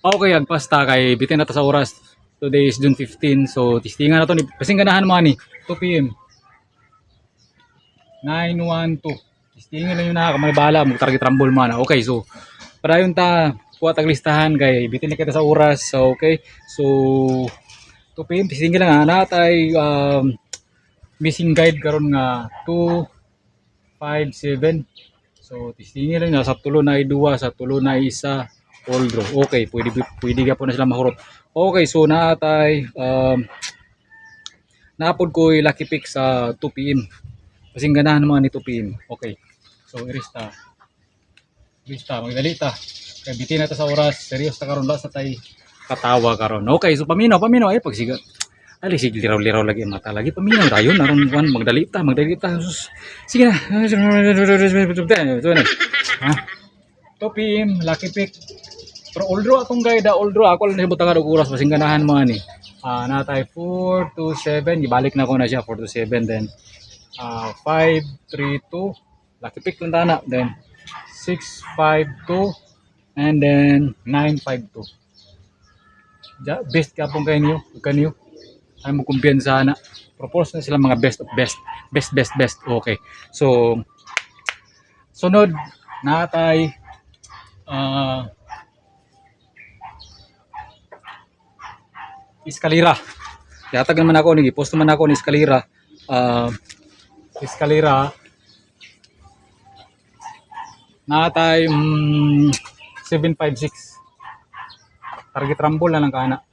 Okay, agpasta kay bitin na ta sa oras. Today is June 15. So, tistingan na to ni kasing ganahan mo ani. 2 PM. 912. Tistingan lang yun na kamay bala mo target rumble man. Okay, so para yun ta kuha tag listahan kay bitin na kita sa oras. So, okay. So, 2 PM tistingan lang na tay missing guide karon nga 257. So, tistingin lang na sa tulo na duwa, sa tulo na isa, all draw. Okay, pwede ka po na sila mahurot. Okay, so naatay naapod ko yung lucky pick sa 2 PM. Kasing ganahan mga ni 2 PM. Okay. So, irista. Magdali ta. Kaya bitin na ta sa oras. Serious ta karon sa tay katawa karon. Okay, so paminaw ay pagsiga. Ali sige liraw-liraw lagi ang mata lagi paminaw dayon aron kuan magdali ta. Sus. Sige na. Ha? 2 PM lucky pick. Pero all draw atong guide, all draw ako lang nabutang og oras basing ganahan mo ani. Natay 4 to 7, gibalik na ko na siya 4 to 7 then 5 3 2 lucky pick lang tana then 6 5 2 and then 9 5 2. Best ka pong kanyo. Ay mo kumpiyansa na. Propose na sila mga best of best. Best. Okay. So sunod natay Escalera. Yatag naman ako, post naman ako ni Escalera. Escalera. Natay 756. Target rumble na lang kana.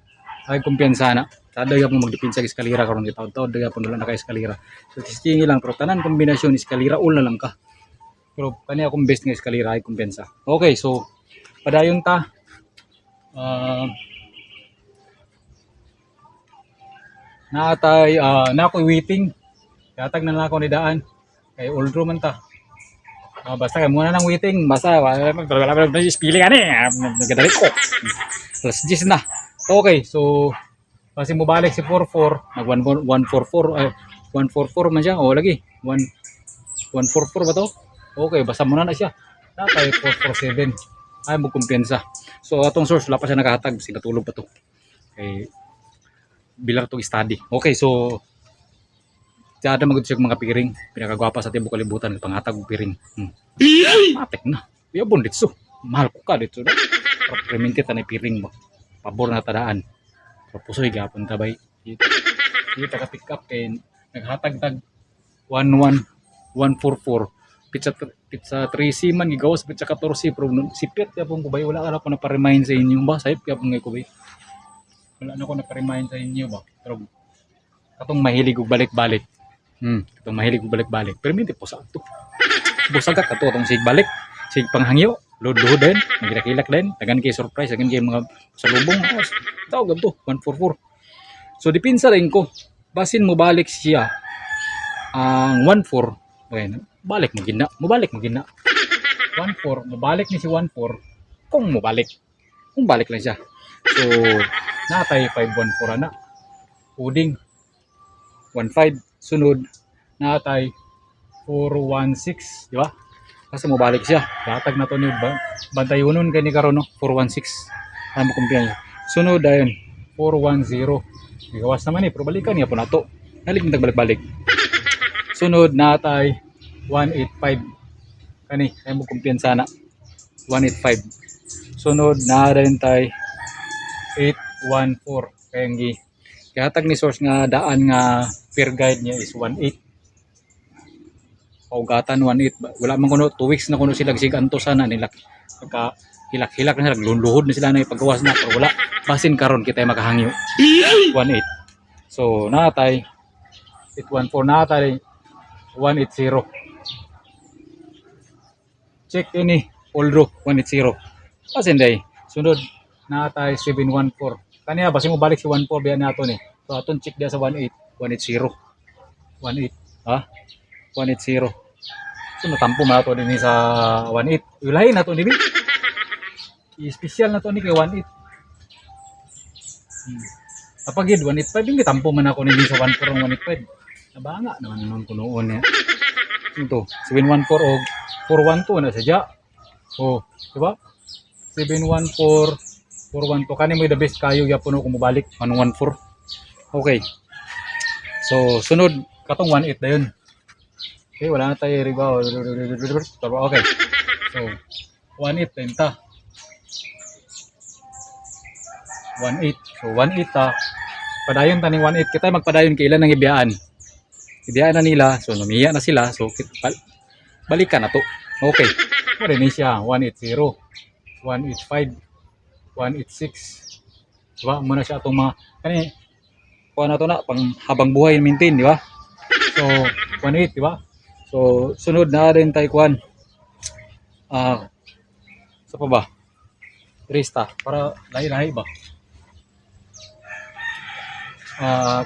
Ay kumpiyansa na. Sada gyud mo magdepend sa Escalera karon gitaw-taw daga pun na ka Escalera. So testing lang pero tanan kombinasyon Escalera all na lang ka. Pero kani akong best nga Escalera ay kumpiyansa. Okay, so padayon ta. Natay na ako waiting. Yatag na lang ako ni daan. Kay all draw man ta. Basta kay muna nang waiting, basta wala spilling ani. Nagdali ko. Alas 10 na. Okay, so kasi mo balik si 44, nag 144 144 man siya. O lagi. 144 ba to? Okay, basta muna na siya. Natay 447. Ay mo kumpiyansa. So atong source wala pa siya nakahatag, sinatulog pa to. Okay. Bilang itong study. Okay, so tiada magod siya mga piring. Pinakagwapa sa tibok kalibutan pangatag og piring. Matik na. Yabon ditso. Mahal ko ka ditso. Preminted na piring mo. Pabor na tadaan. Propusoy gapon tabay. Kita ka pick up kay naghatag-tag 11144. Pizza 3C man gigawas pizza 14 pero sipit yapon ko bay wala ka na pa-remind sa inyo ba? Sayop yapon ngay ko bay. Wala na ko na-remind sa inyo ba? Pero katong mahilig og balik-balik. Katong mahilig og balik-balik. Pero hindi po sa ato. Busagak ato atong sig balik, sig panghangyo, load din, nagilak-ilak din, tagan kay surprise, tagan kay mga salubong. Tawag to 144. So dipinsa rin ko. Basin mo balik siya ang 14. Okay, balik mo gina. 14, mabalik ni si 14 kung mabalik. Kung balik lang siya. So natay 514 na. Uding 15 sunod natay 416, di ba? Kasi mo balik siya. Datag na to ni bantayonon kay ni karon no 416. Ano kumpiyan. Sunod dayon 410. Gawas naman pero balikan niya po nato. Halig mo balik-balik. Sunod natay 185. Kani ay mo kumpiyansa na 185. Sunod na rin tay 814 kaya kahatag ni source nga daan nga peer guide niya is 18. Paugatan 18. Wala man kuno 2 weeks na kuno sila sig anto sana nila. Pagka hilak-hilak na sila, luluhod na sila na ipagawas na pero wala. Basin karon kita makahangyo. 18. So natay 814 natay 180. Check ini all draw 180. Basin day. Sunod natay 714. Kaniya basi mo balik si 14 biya nato ni. So aton check dia sa 18 180. 18 ha 180. So natampo man nato dinhi sa 18. Ulahin nato ni bi. I-special na to ni kay 18. Kapag gid 185 dinhi tampo man ako dinhi sa 14 ng 185. Nabanga naman kunoon niya. Ito 714 og 412 na sadya. Oh, di ba? 714 412 kani mo the best kayo gyapon kung mobalik 114. Okay. So sunod katong 18 dayon. Okay, wala na tayo ribaw. Okay. So 18 dayon ta. 18. So 18 ta. Padayon ta ni 18 kita magpadayon kay ilan ang ibiyaan. Ibiyaan na nila. So namiya na sila. So balikan na to. Okay. Pwede ni siya 180, 185, 186. Diba? Muna siya itong mga kani kuha na to na pang habang buhay maintain, di ba? So 18, di ba? So sunod na rin tayo kuhan. Sa pa ba? Resta para lahi-lahi ba?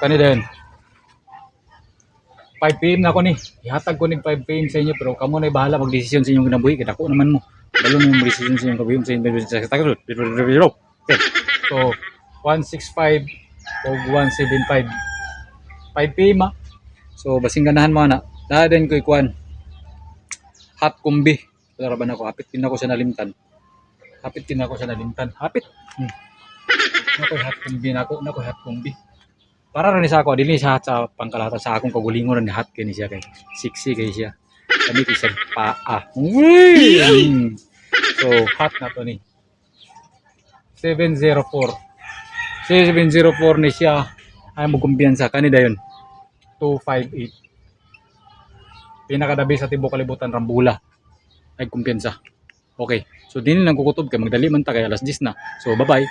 Kanina yun 5 PM na ako ni ihatag ko ni 5 PM sa inyo pero kamo na bahala magdesisyon sa inyong kinabuhi kaya ako naman mo balo mo magdesisyon sa inyong kabuhi sa inyong okay. So 165 o 175 5 PM so basing ganahan mo na daden ko ikuan hot kumbi laraban ako hapit din ako sa nalimtan hapit nakoy hot kumbi nakoy hot kumbi para rin sa ako dili siya sa pangkalahatan sa akong kagulingon ni hot kay ni siya kay sexy kay siya kami kisag paa so hot na to ni 704 ni siya ay mo kumpiyansa kanida yon 258 pinakadabi sa tibok kalibutan Rambula ay kumpiyansa okay so din lang kukutob kay magdali man ta kay alas 10 na so bye bye